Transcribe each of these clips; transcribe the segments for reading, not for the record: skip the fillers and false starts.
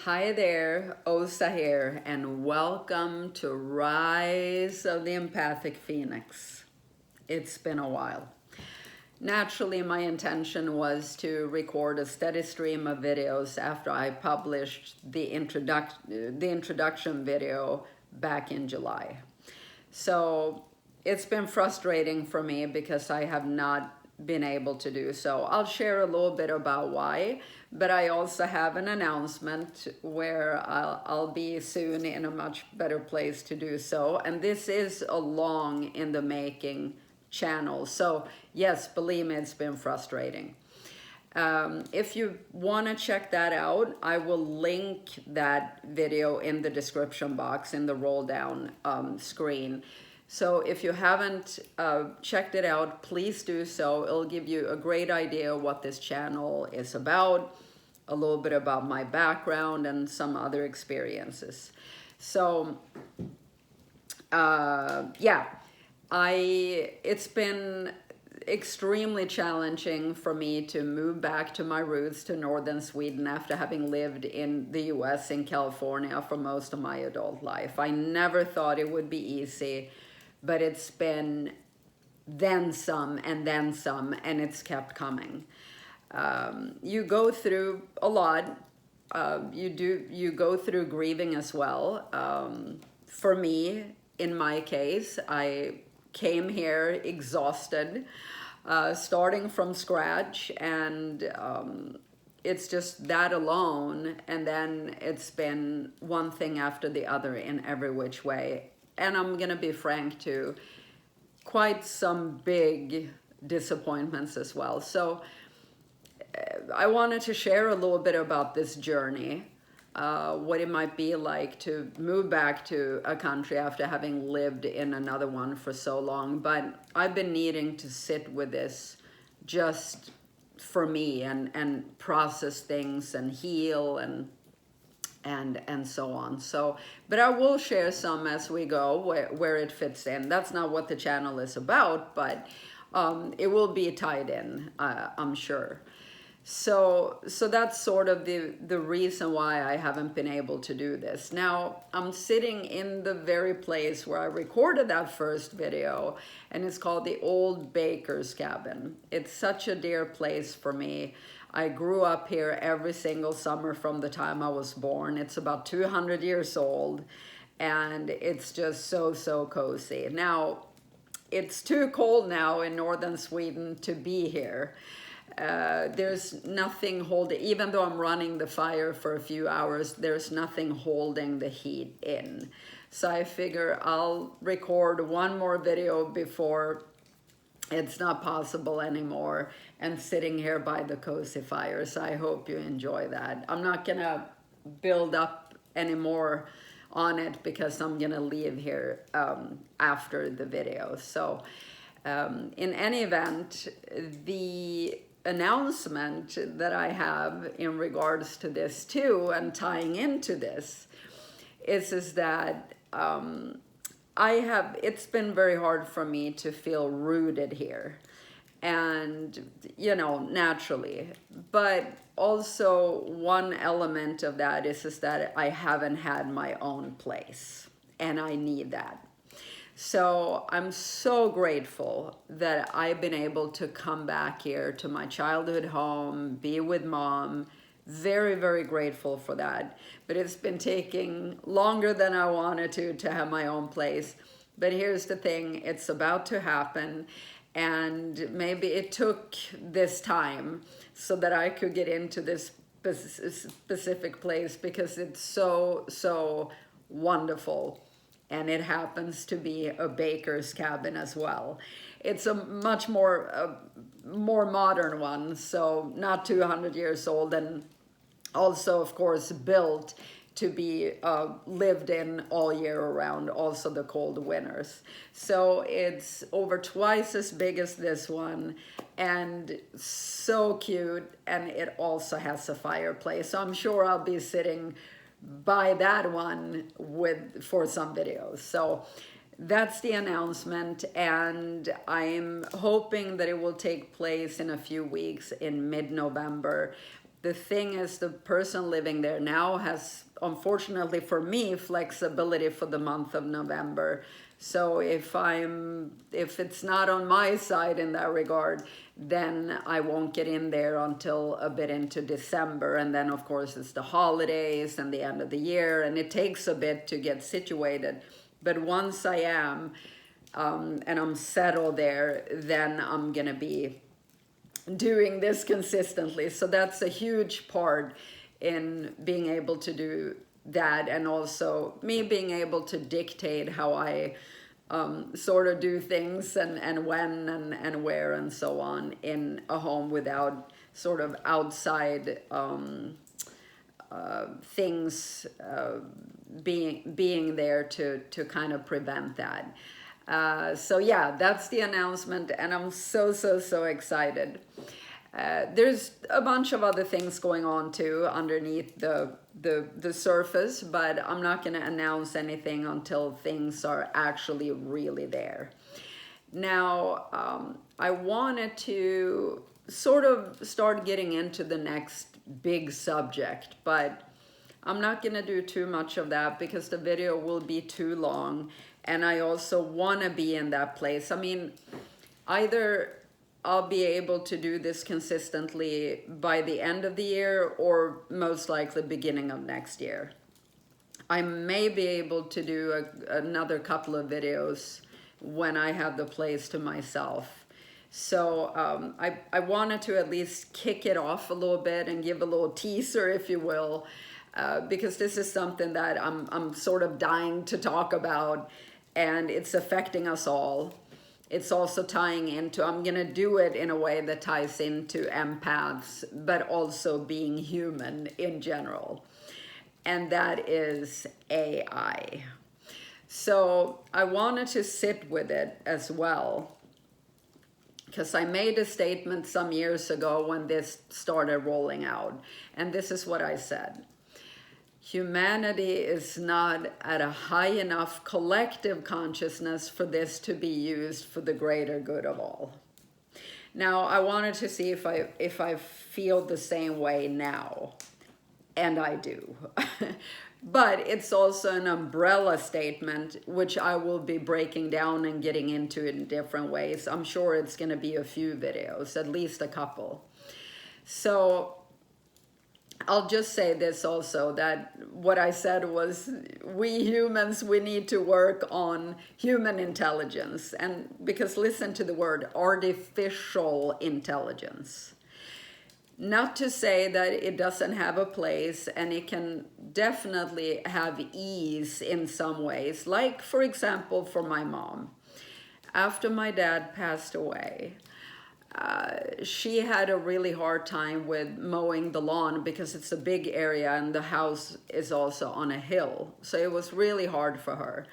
Hi there, Osa here, and welcome to Rise of the Empathic Phoenix. It's been a while. Naturally, my intention was to record a steady stream of videos after I published the introduction video back in July. So it's been frustrating for me because I have not been able to do so. I'll share a little bit about why, but I also have an announcement where I'll be soon in a much better place to do so. And this is a long in the making channel. So yes, believe me, it's been frustrating. If you want to check that out, I will link that video in the description box in the roll down screen. So if you haven't checked it out, please do so. It'll give you a great idea what this channel is about, a little bit about my background and some other experiences. So it's been extremely challenging for me to move back to my roots to northern Sweden after having lived in the US in California for most of my adult life. I never thought it would be easy, but it's been then some, and it's kept coming. You go through a lot. You go through grieving as well. For me, in my case, I came here exhausted, starting from scratch, and it's just that alone, and then it's been one thing after the other in every which way. And I'm gonna be frank too, quite some big disappointments as well. So I wanted to share a little bit about this journey, what it might be like to move back to a country after having lived in another one for so long. But I've been needing to sit with this just for me and process things and heal and so on. So, but I will share some as we go where it fits in. That's not what the channel is about, but it will be tied in, I'm sure. So that's sort of the reason why I haven't been able to do this. Now, I'm sitting in the very place where I recorded that first video, and it's called the Old Baker's Cabin. It's such a dear place for me. I grew up here every single summer from the time I was born. It's about 200 years old, and it's just so cozy. Now, it's too cold now in northern Sweden to be here. There's nothing holding, even though I'm running the fire for a few hours, there's nothing holding the heat in. So I figure I'll record one more video before it's not possible anymore, and sitting here by the cozy fire. So I hope you enjoy that. I'm not gonna build up anymore on it because I'm gonna leave here after the video. So in any event, the announcement that I have in regards to this too, and tying into this, is that it's been very hard for me to feel rooted here, and naturally, but also one element of that is that I haven't had my own place, and I need that. So I'm so grateful that I've been able to come back here to my childhood home, be with Mom. Very grateful for that. But it's been taking longer than I wanted to have my own place. But here's the thing, it's about to happen. And maybe it took this time so that I could get into this specific place, because it's so wonderful. And it happens to be a baker's cabin as well. It's a much more modern one, so not 200 years old, and also, of course, built to be lived in all year around, also the cold winters. So it's over twice as big as this one, and so cute, and it also has a fireplace. So I'm sure I'll be sitting by that one for some videos. So that's the announcement, and I'm hoping that it will take place in a few weeks in mid-November. the thing is, the person living there now has, unfortunately for me, flexibility for the month of November. So if it's not on my side in that regard, then I won't get in there until a bit into December. And then of course it's the holidays and the end of the year, and it takes a bit to get situated. But once I am, and I'm settled there, then I'm gonna be doing this consistently. So that's a huge part in being able to do that, and also me being able to dictate how I sort of do things, and when and where and so on in a home, without sort of outside things being there to kind of prevent that. So yeah, that's the announcement, and I'm so excited. There's a bunch of other things going on too underneath the surface, but I'm not going to announce anything until things are actually really there. Now, I wanted to sort of start getting into the next big subject, but I'm not going to do too much of that because the video will be too long, and I also want to be in that place. I mean, either I'll be able to do this consistently by the end of the year, or most likely beginning of next year. I may be able to do another couple of videos when I have the place to myself. So I wanted to at least kick it off a little bit and give a little teaser, if you will, because this is something that I'm sort of dying to talk about, and it's affecting us all. It's also tying into, I'm going to do it in a way that ties into empaths, but also being human in general. And that is AI. So I wanted to sit with it as well, because I made a statement some years ago when this started rolling out. And this is what I said. Humanity is not at a high enough collective consciousness for this to be used for the greater good of all. Now, I wanted to see if I feel the same way now, and I do. But it's also an umbrella statement, which I will be breaking down and getting into in different ways. I'm sure it's going to be a few videos, at least a couple. So I'll just say this also, that what I said was, we humans, we need to work on human intelligence. And because listen to the word artificial intelligence. Not to say that it doesn't have a place, and it can definitely have ease in some ways. Like, for example, for my mom. After my dad passed away, she had a really hard time with mowing the lawn because it's a big area and the house is also on a hill. So it was really hard for her.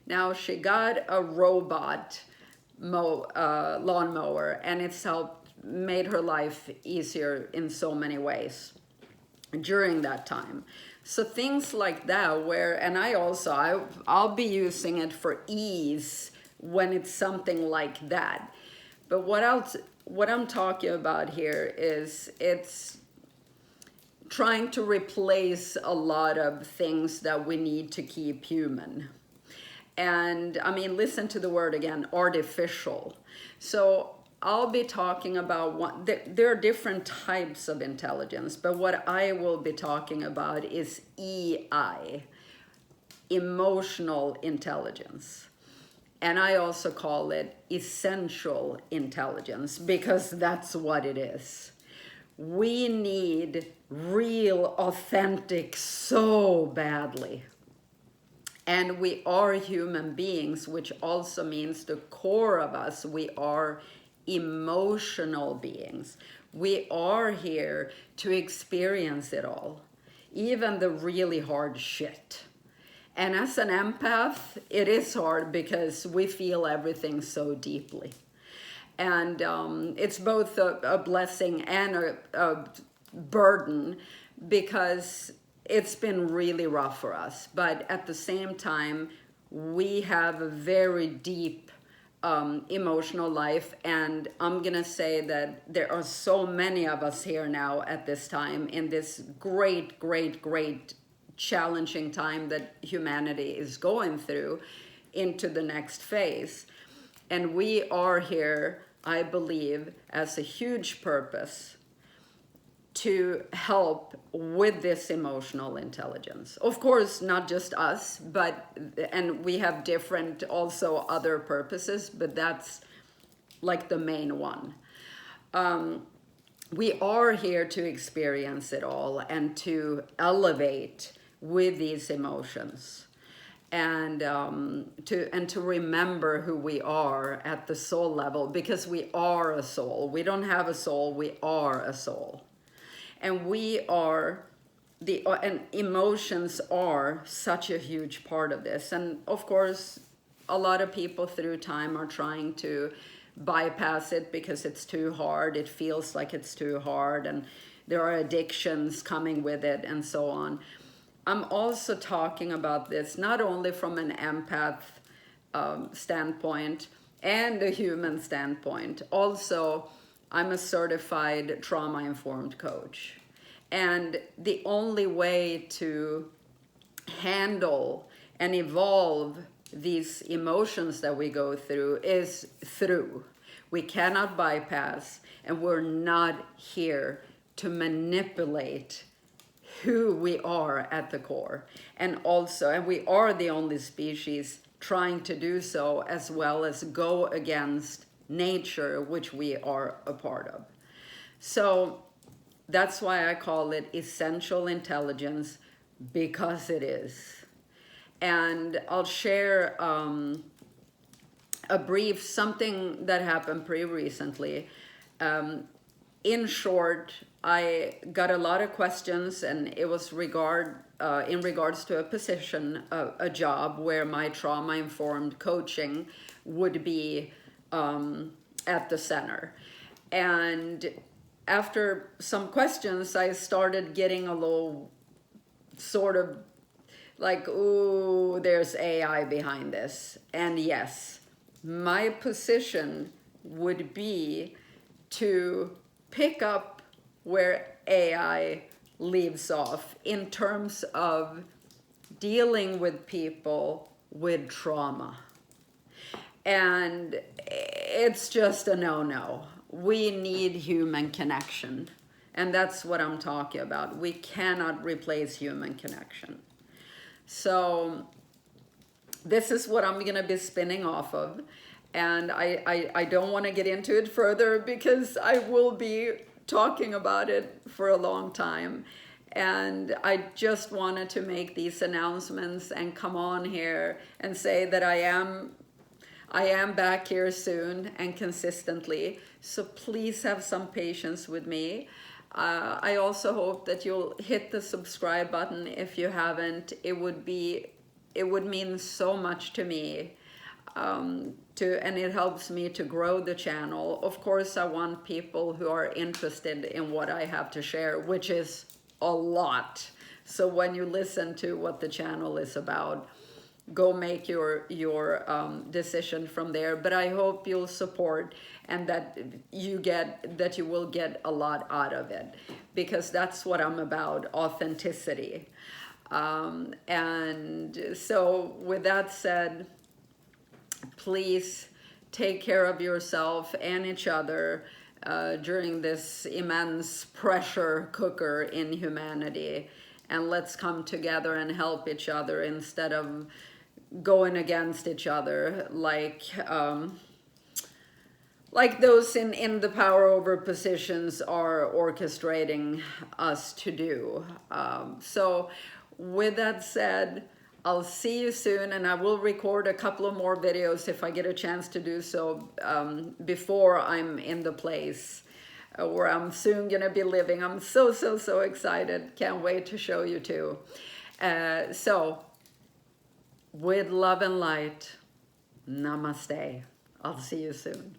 Now she got a robot lawnmower, and it's made her life easier in so many ways during that time. So things like that, and I'll be using it for ease when it's something like that. But what I'm talking about here is it's trying to replace a lot of things that we need to keep human. And I mean, listen to the word again, artificial. So I'll be talking about there are different types of intelligence, but what I will be talking about is EI, emotional intelligence. And I also call it essential intelligence, because that's what it is. We need real, authentic so badly. And we are human beings, which also means the core of us, we are emotional beings. We are here to experience it all, even the really hard shit. And as an empath, it is hard because we feel everything so deeply. And it's both a blessing and a burden, because it's been really rough for us. But at the same time, we have a very deep emotional life. And I'm gonna say that there are so many of us here now at this time in this great, great, great challenging time that humanity is going through into the next phase. And we are here, I believe, as a huge purpose to help with this emotional intelligence. Of course, not just us, and we have different also other purposes, but that's like the main one. We are here to experience it all and to elevate with these emotions, and to remember who we are at the soul level, because we are a soul. We don't have a soul, we are a soul. And and emotions are such a huge part of this. And of course, a lot of people through time are trying to bypass it because it's too hard. It feels like it's too hard, and there are addictions coming with it and so on. I'm also talking about this not only from an empath standpoint and a human standpoint. Also, I'm a certified trauma-informed coach. And the only way to handle and evolve these emotions that we go through is through. We cannot bypass, and we're not here to manipulate who we are at the core. And we are the only species trying to do so, as well as go against nature, which we are a part of. So that's why I call it essential intelligence, because it is. And I'll share a brief something that happened pretty recently. In short, I got a lot of questions, and it was in regards to a position, a job where my trauma-informed coaching would be at the center. And after some questions, I started getting a little sort of like, ooh, there's AI behind this. And yes, my position would be to pick up where AI leaves off in terms of dealing with people with trauma. And it's just a no-no. We need human connection. And that's what I'm talking about. We cannot replace human connection. So this is what I'm going to be spinning off of. And I don't want to get into it further, because I will be talking about it for a long time. And I just wanted to make these announcements and come on here and say that I am back here soon and consistently. So please have some patience with me. I also hope that you'll hit the subscribe button if you haven't. It would mean so much to me. And it helps me to grow the channel. Of course, I want people who are interested in what I have to share, which is a lot. So when you listen to what the channel is about, go make your decision from there. But I hope you'll support, and that you will get a lot out of it, because that's what I'm about, authenticity. And so with that said, please take care of yourself and each other during this immense pressure cooker in humanity. And let's come together and help each other instead of going against each other like those in the power over positions are orchestrating us to do. So with that said, I'll see you soon, and I will record a couple of more videos if I get a chance to do so before I'm in the place where I'm soon gonna be living. I'm so excited. Can't wait to show you too. So, with love and light, namaste. I'll see you soon.